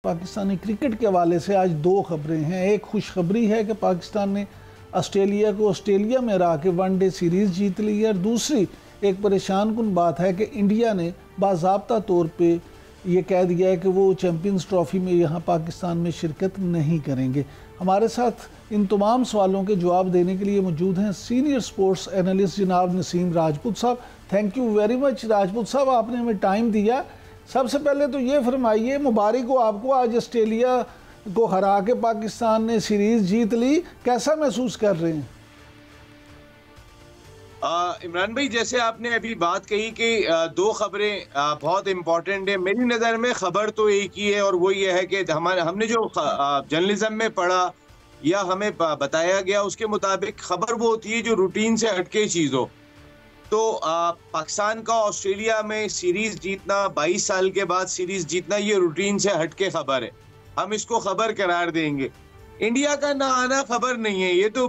Pakistani cricket के हवाले से आज दो खबरें हैं। एक खुशखबरी है कि पाकिस्तान ने ऑस्ट्रेलिया को ऑस्ट्रेलिया में हरा के वनडे सीरीज़ जीत ली है, और दूसरी एक परेशान कुन बात है कि इंडिया ने बाज़ाब्ता तौर पे ये कह दिया है कि वो चैम्पियंस ट्रॉफ़ी में यहाँ पाकिस्तान में शिरकत नहीं करेंगे। हमारे साथ इन तमाम सवालों के जवाब देने के लिए मौजूद हैं सीनियर स्पोर्ट्स एनालिस्ट जनाब नसीम राजपूत साहब। Thank you very much Rajput साहब, आपने हमें टाइम दिया। सबसे पहले तो ये फरमाइए, मुबारक हो आपको, आज ऑस्ट्रेलिया को हरा के पाकिस्तान ने सीरीज़ जीत ली, कैसा महसूस कर रहे हैं? इमरान भाई, जैसे आपने अभी बात कही कि दो खबरें बहुत इम्पोर्टेंट है। मेरी नज़र में खबर तो एक ही है, और वो ये है कि हमने जो जर्नलिज्म में पढ़ा या हमें बताया गया उसके मुताबिक खबर वो होती है जो रूटीन से हटके चीज़ हो। तो पाकिस्तान का ऑस्ट्रेलिया में सीरीज़ जीतना, 22 साल के बाद सीरीज़ जीतना, ये रूटीन से हटके खबर है, हम इसको खबर करार देंगे। इंडिया का ना आना खबर नहीं है, ये तो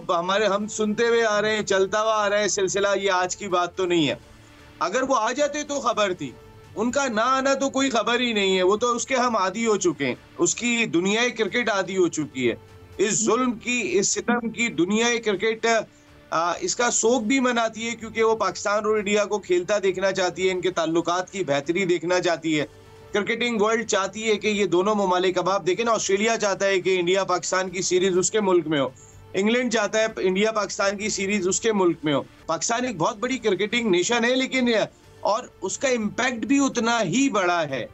हम सुनते हुए आ रहे हैं, चलता हुआ आ रहा है सिलसिला, ये आज की बात तो नहीं है। अगर वो आ जाते तो खबर थी, उनका ना आना तो कोई खबर ही नहीं है। वो तो उसके हम आदी हो चुके हैं, उसकी दुनियाई क्रिकेट आदी हो चुकी है। इस जुल्म की, इस सितम की दुनियाई क्रिकेट इसका शोक भी मनाती है, क्योंकि वो पाकिस्तान और इंडिया को खेलता देखना चाहती है, इनके ताल्लुकात की बेहतरी देखना चाहती है। क्रिकेटिंग वर्ल्ड चाहती है कि ये दोनों ममालिक, अब आप देखें ना, ऑस्ट्रेलिया चाहता है कि इंडिया पाकिस्तान की सीरीज उसके मुल्क में हो, इंग्लैंड चाहता है इंडिया पाकिस्तान की सीरीज उसके मुल्क में हो। पाकिस्तान एक बहुत बड़ी क्रिकेटिंग नेशन है, लेकिन और उसका इम्पैक्ट भी उतना ही बड़ा है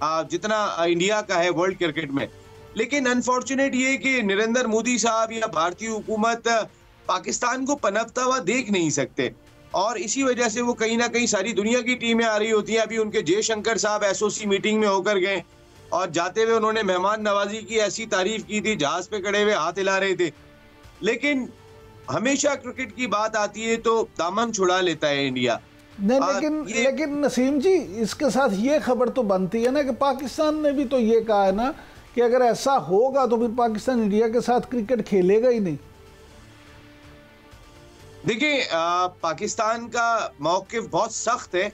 जितना इंडिया का है वर्ल्ड क्रिकेट में। लेकिन अनफॉर्चुनेट ये कि नरेंद्र मोदी साहब या भारतीय हुकूमत पाकिस्तान को पनपता हुआ देख नहीं सकते, और इसी वजह से वो कहीं ना कहीं सारी दुनिया की टीमें आ रही होती हैं। अभी उनके जयशंकर साहब एसओसी मीटिंग में होकर गए, और जाते हुए उन्होंने मेहमान नवाजी की ऐसी तारीफ की थी, जहाज पे खड़े हुए हाथ हिला रहे थे। लेकिन हमेशा क्रिकेट की बात आती है तो दामन छुड़ा लेता है इंडिया। नहीं, लेकिन नसीम जी, इसके साथ ये खबर तो बनती है ना कि पाकिस्तान ने भी तो ये कहा है ना कि अगर ऐसा होगा तो फिर पाकिस्तान इंडिया के साथ क्रिकेट खेलेगा ही नहीं। देखिए, पाकिस्तान का मौक़िफ़ बहुत सख्त है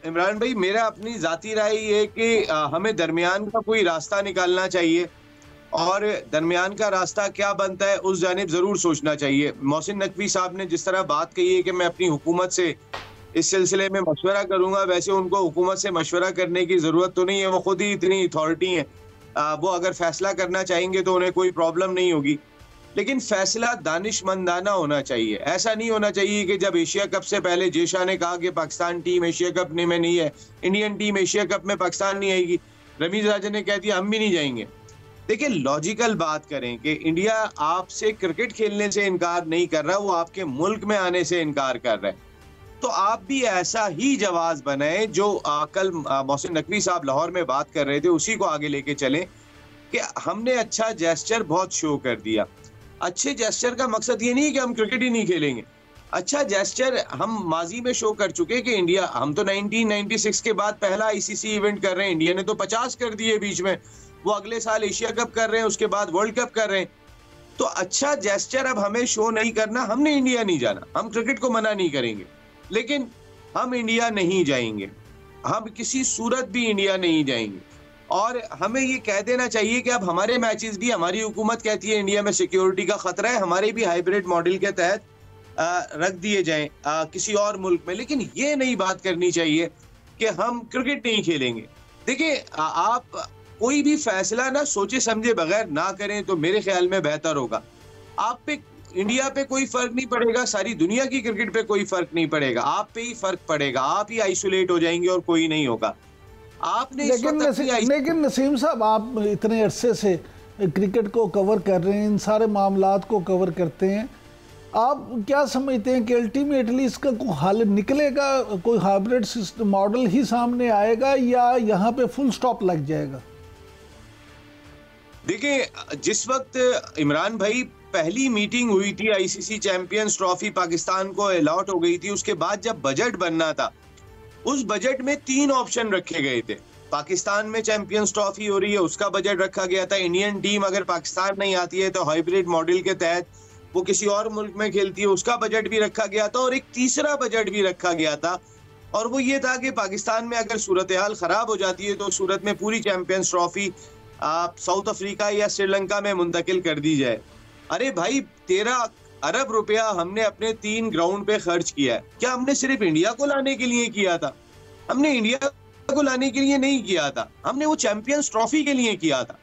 इमरान भाई। मेरा अपनी ज़ाती राय ये है कि हमें दरमियान का कोई रास्ता निकालना चाहिए, और दरमियान का रास्ता क्या बनता है उस जानिब ज़रूर सोचना चाहिए। मोहसिन नकवी साहब ने जिस तरह बात कही है कि मैं अपनी हुकूमत से इस सिलसिले में मशवरा करूँगा, वैसे उनको हुकूमत से मशवरा करने की ज़रूरत तो नहीं है, वो खुद ही इतनी अथॉरिटी हैं। वो अगर फ़ैसला करना चाहेंगे तो उन्हें कोई प्रॉब्लम नहीं होगी, लेकिन फैसला दानिशमंदाना होना चाहिए। ऐसा नहीं होना चाहिए कि जब एशिया कप से पहले जेशा ने कहा कि पाकिस्तान टीम एशिया कप में नहीं है, इंडियन टीम एशिया कप में पाकिस्तान नहीं आएगी, रमीज राजा ने कह दिया हम भी नहीं जाएंगे। देखिए, लॉजिकल बात करें कि इंडिया आपसे क्रिकेट खेलने से इनकार नहीं कर रहा, वो आपके मुल्क में आने से इनकार कर रहा है। तो आप भी ऐसा ही जवाब बनाए जो कल मोहसिन नकवी साहब लाहौर में बात कर रहे थे, उसी को आगे लेके चलें कि हमने अच्छा जेस्चर बहुत शो कर दिया। अच्छे जेस्चर का मकसद ये नहीं कि हम क्रिकेट ही नहीं खेलेंगे। अच्छा जेस्चर हम माजी में शो कर चुके कि इंडिया, हम तो 1996 के बाद पहला आईसीसी इवेंट कर रहे हैं, इंडिया ने तो 50 कर दिए बीच में, वो अगले साल एशिया कप कर रहे हैं, उसके बाद वर्ल्ड कप कर रहे हैं। तो अच्छा जेस्चर अब हमें शो नहीं करना। हमने इंडिया नहीं जाना, हम क्रिकेट को मना नहीं करेंगे, लेकिन हम इंडिया नहीं जाएंगे, हम किसी सूरत भी इंडिया नहीं जाएंगे। और हमें ये कह देना चाहिए कि अब हमारे मैचेस भी, हमारी हुकूमत कहती है इंडिया में सिक्योरिटी का खतरा है, हमारे भी हाइब्रिड मॉडल के तहत रख दिए जाएं किसी और मुल्क में। लेकिन ये नहीं बात करनी चाहिए कि हम क्रिकेट नहीं खेलेंगे। देखिए, आप कोई भी फैसला ना सोचे समझे बगैर ना करें तो मेरे ख्याल में बेहतर होगा। आप पे, इंडिया पे कोई फर्क नहीं पड़ेगा, सारी दुनिया की क्रिकेट पे कोई फर्क नहीं पड़ेगा, आप पे ही फर्क पड़ेगा। आप ही आइसोलेट हो जाएंगे और कोई नहीं होगा। आपने लेकिन नसीम साहब, आप इतने अरसे से क्रिकेट को कवर कर रहे हैं, इन सारे मामलात को कवर करते हैं, आप क्या समझते हैं कि अल्टीमेटली इसका कोई हल निकलेगा, कोई हाइब्रिड मॉडल ही सामने आएगा, या यहाँ पे फुल स्टॉप लग जाएगा? देखिए, जिस वक्त इमरान भाई पहली मीटिंग हुई थी, आईसीसी चैंपियंस ट्रॉफी पाकिस्तान को अलॉट हो गई थी, उसके बाद जब बजट बनना था, उस बजट में 3 ऑप्शन रखे गए थे। पाकिस्तान में चैंपियंस ट्रॉफी हो रही है, उसका बजट रखा गया था। इंडियन टीम अगर पाकिस्तान नहीं आती है तो हाइब्रिड मॉडल के तहत वो किसी और मुल्क में खेलती है, उसका बजट भी रखा गया था। और एक तीसरा बजट भी रखा गया था, और वो ये था कि पाकिस्तान में अगर सूरत हाल खराब हो जाती है तो सूरत में पूरी चैंपियंस ट्रॉफी साउथ अफ्रीका या श्रीलंका में मुंतकिल कर दी जाए। अरे भाई 13 अरब रुपया हमने अपने 3 ग्राउंड पे खर्च किया है। क्या हमने सिर्फ इंडिया को लाने के लिए किया था? हमने इंडिया को लाने के लिए नहीं किया था, हमने वो चैंपियंस ट्रॉफी के लिए किया था।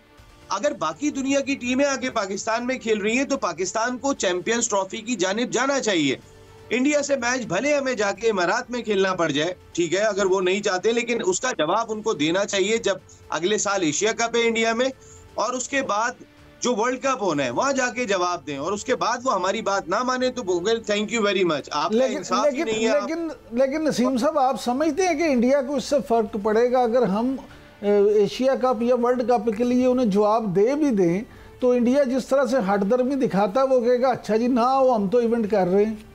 अगर बाकी दुनिया की टीमें आके पाकिस्तान में खेल रही हैं तो पाकिस्तान को चैंपियंस ट्रॉफी की जानिब जाना चाहिए। इंडिया से मैच भले हमें जाके इमारात में खेलना पड़ जाए, ठीक है, अगर वो नहीं चाहते, लेकिन उसका जवाब उनको देना चाहिए जब अगले साल एशिया कप है इंडिया में, और उसके बाद जो वर्ल्ड कप होना है वहां जाके जवाब दें, और उसके बाद वो हमारी बात ना माने तो थैंक यू वेरी मच, आपका इंसाफ ही नहीं है। लेकिन नसीम साहब, आप समझते हैं कि इंडिया को इससे फर्क पड़ेगा अगर हम एशिया कप या वर्ल्ड कप के लिए उन्हें जवाब दे भी दें तो इंडिया जिस तरह से हटदर्मी दिखाता वो कहेगा अच्छा जी ना आओ, हम तो इवेंट कर रहे हैं।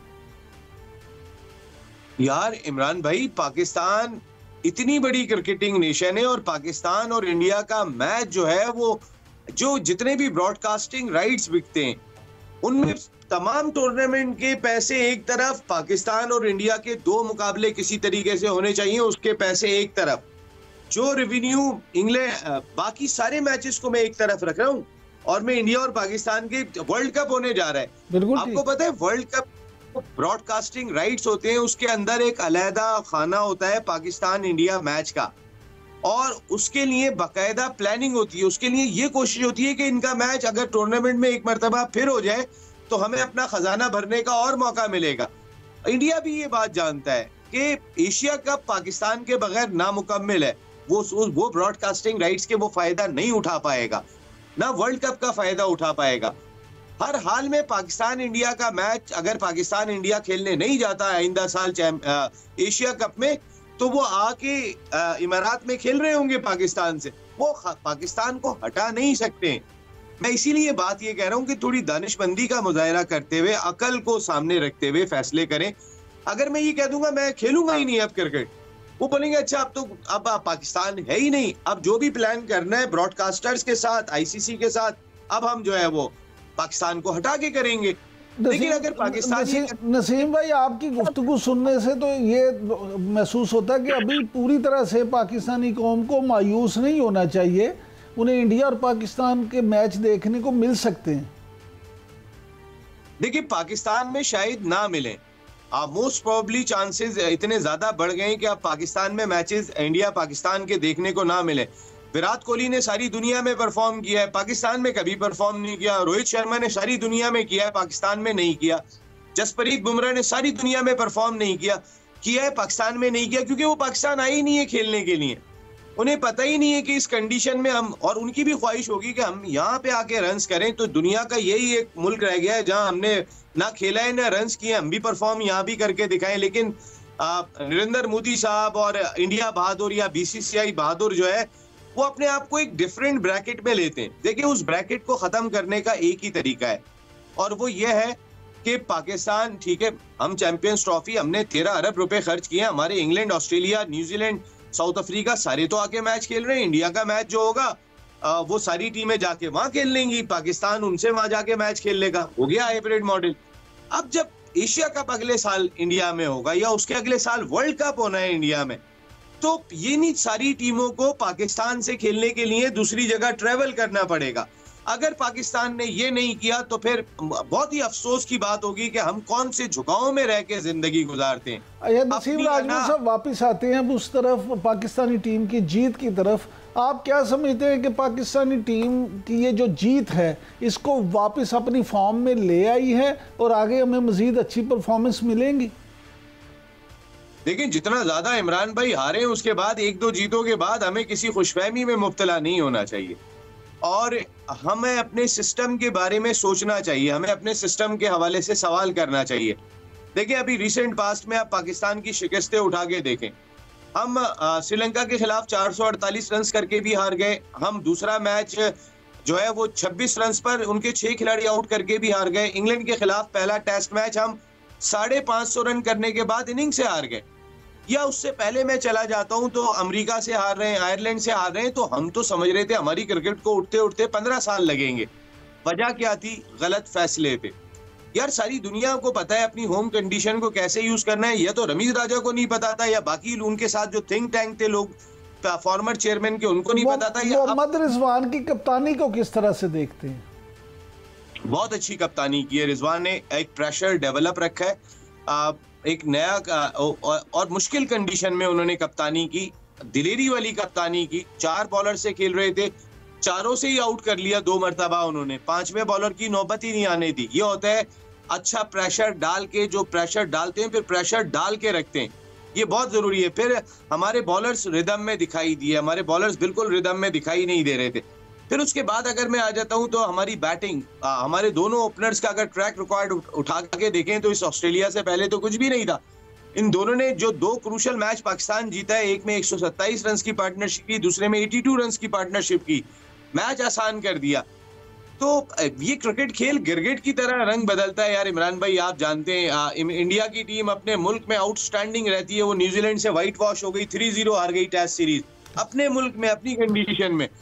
यार इमरान भाई, पाकिस्तान इतनी बड़ी क्रिकेटिंग नेशन है, और पाकिस्तान और इंडिया का मैच जो है वो जो जितने भी ब्रॉडकास्टिंग राइट्स बिकते हैं उनमें तमाम टूर्नामेंट के पैसे एक तरफ, पाकिस्तान और इंडिया के 2 मुकाबले किसी तरीके से होने चाहिए उसके पैसे एक तरफ, जो रेवेन्यू इंग्लैंड बाकी सारे मैचेस को मैं एक तरफ रख रहा हूं, और मैं इंडिया और पाकिस्तान के वर्ल्ड कप होने जा रहा है। आपको पता है वर्ल्ड कप ब्रॉडकास्टिंग राइट्स होते हैं, उसके अंदर एक अलहदा खाना होता है पाकिस्तान इंडिया मैच का, और उसके लिए बाकायदा प्लानिंग होती है। उसके लिए ये कोशिश होती है कि इनका मैच अगर टूर्नामेंट में एक मरतबा फिर हो जाए तो हमें अपना खजाना भरने का और मौका मिलेगा। इंडिया भी ये बात जानता है कि एशिया कप पाकिस्तान के बगैर नामुकम्मिल है, वो ब्रॉडकास्टिंग राइट्स के वो फायदा नहीं उठा पाएगा, ना वर्ल्ड कप का फायदा उठा पाएगा। हर हाल में पाकिस्तान इंडिया का मैच अगर पाकिस्तान इंडिया खेलने नहीं जाता आइंदा साल एशिया कप में, तो वो आके इमारात में खेल रहे होंगे पाकिस्तान से, वो पाकिस्तान को हटा नहीं सकते। मैं इसीलिए बात ये कह रहा हूँ कि थोड़ी दानिशमंदी का मुजाहरा करते हुए, अकल को सामने रखते हुए फैसले करें। अगर मैं ये कह दूंगा मैं खेलूंगा ही नहीं अब क्रिकेट, वो बोलेंगे अच्छा अब पाकिस्तान है ही नहीं, अब जो भी प्लान करना है ब्रॉडकास्टर्स के साथ, आईसीसी के साथ, अब हम जो है वो पाकिस्तान को हटा के करेंगे। लेकिन अगर पाकिस्तान नसीम भाई, आपकी गुफ्तगू सुनने से तो ये महसूस होता है कि अभी पूरी तरह से पाकिस्तानी कौम को मायूस नहीं होना चाहिए, उन्हें इंडिया और पाकिस्तान के मैच देखने को मिल सकते हैं। देखिए पाकिस्तान में शायद ना मिले, मोस्ट प्रोबेबली चांसेस इतने ज्यादा बढ़ गए कि अब पाकिस्तान में मैचेस इंडिया पाकिस्तान के देखने को ना मिले। विराट कोहली ने सारी दुनिया में परफॉर्म किया है, पाकिस्तान में कभी परफॉर्म नहीं किया। रोहित शर्मा ने सारी दुनिया में किया है, पाकिस्तान में नहीं किया। जसप्रीत बुमराह ने सारी दुनिया में परफॉर्म नहीं किया है, पाकिस्तान में नहीं किया, क्योंकि वो पाकिस्तान आए ही नहीं है खेलने के लिए। उन्हें पता ही नहीं है कि इस कंडीशन में हम, और उनकी भी ख्वाहिश होगी कि हम यहाँ पे आके रन्स करें, तो दुनिया का यही एक मुल्क रह गया है जहां हमने ना खेला है ना रन्स किए, हम भी परफॉर्म यहाँ भी करके दिखाएं। लेकिन नरेंद्र मोदी साहब और इंडिया बहादुर या बीसीसीआई बहादुर जो है वो अपने आप को एक डिफरेंट ब्रैकेट में लेते हैं। देखिए उस ब्रैकेट को खत्म करने का एक ही तरीका है, और वो ये है कि पाकिस्तान, ठीक है, हम चैंपियंस ट्रॉफी हमने 13 अरब रुपए खर्च किए, हमारे England, Australia, New Zealand, south Africa सारे तो आके मैच खेल रहे हैं। इंडिया का मैच जो होगा वो सारी टीमें जाके वहां खेल लेंगी, पाकिस्तान उनसे वहां जाके मैच खेल लेगा, हो गया हाइब्रिड मॉडल। अब जब एशिया कप अगले साल इंडिया में होगा या उसके अगले साल वर्ल्ड कप होना है इंडिया में, तो ये नहीं सारी टीमों को पाकिस्तान से खेलने के लिए दूसरी जगह ट्रेवल करना पड़ेगा। अगर पाकिस्तान ने ये नहीं किया तो फिर बहुत ही अफसोस की बात होगी कि हम कौन से झुकाव में रह के जिंदगी गुजारते हैं। नसीम राजपूत साहब वापस आते हैं अब उस तरफ, पाकिस्तानी टीम की जीत की तरफ। आप क्या समझते हैं कि पाकिस्तानी टीम की ये जो जीत है इसको वापस अपनी फॉर्म में ले आई है और आगे हमें मजीद अच्छी परफॉर्मेंस मिलेंगी? देखिए जितना ज्यादा इमरान भाई हारे उसके बाद 1-2 जीतों के बाद हमें किसी खुशफहमी में मुब्तला नहीं होना चाहिए, और हमें अपने सिस्टम के बारे में सोचना चाहिए, हमें अपने सिस्टम के हवाले से सवाल करना चाहिए। देखिए अभी रिसेंट पास्ट में आप पाकिस्तान की शिकस्तें उठा के देखें, हम श्रीलंका के खिलाफ 448 रन करके भी हार गए, हम दूसरा मैच जो है वो 26 रन पर उनके 6 खिलाड़ी आउट करके भी हार गए। इंग्लैंड के खिलाफ पहला टेस्ट मैच हम 550 रन करने के बाद इनिंग से हार गए, या उससे पहले मैं चला जाता हूं तो अमेरिका से हार रहे हैं, आयरलैंड से हार रहे हैं, तो हम तो समझ रहे थे हमारी क्रिकेट को उठते उठते 15 साल लगेंगे। वजह क्या थी? गलत फैसले थे। यार सारी दुनिया को पता है अपनी होम कंडीशन को कैसे यूज करना है, यह तो रमीज राजा को नहीं पता था या बाकी उनके साथ जो थिंक टैंक थे लोग, फॉर्मर चेयरमैन के, उनको नहीं पता था। मोहम्मद रिजवान की कप्तानी को किस तरह से देखते हैं? बहुत अच्छी कप्तानी की है रिजवान ने, एक प्रेशर डेवलप रखा है, एक नया और मुश्किल कंडीशन में उन्होंने कप्तानी की, दिलेरी वाली कप्तानी की। 4 बॉलर से खेल रहे थे, चारों से ही आउट कर लिया 2 मरतबा उन्होंने, 5वें बॉलर की नौबत ही नहीं आने दी। ये होता है अच्छा प्रेशर डाल के, जो प्रेशर डालते हैं फिर प्रेशर डाल के रखते हैं, ये बहुत जरूरी है। फिर हमारे बॉलर्स रिदम में दिखाई दिए, हमारे बॉलर्स बिल्कुल रिदम में दिखाई नहीं दे रहे थे। फिर उसके बाद अगर मैं आ जाता हूं तो हमारी बैटिंग, हमारे दोनों ओपनर्स का अगर ट्रैक रिकॉर्ड उठा के देखें तो इस ऑस्ट्रेलिया से पहले तो कुछ भी नहीं था। इन दोनों ने जो 2 क्रूशल मैच पाकिस्तान जीता है, एक में 127 रन की पार्टनरशिप की, दूसरे में 82 रन की पार्टनरशिप की, मैच आसान कर दिया। तो ये क्रिकेट खेल गिरगिट की तरह रंग बदलता है यार इमरान भाई, आप जानते हैं। इंडिया की टीम अपने मुल्क में आउटस्टैंडिंग रहती है, वो न्यूजीलैंड से व्हाइट वॉश हो गई, 3-0 हार गई टेस्ट सीरीज अपने मुल्क में, अपनी कंडीशन में।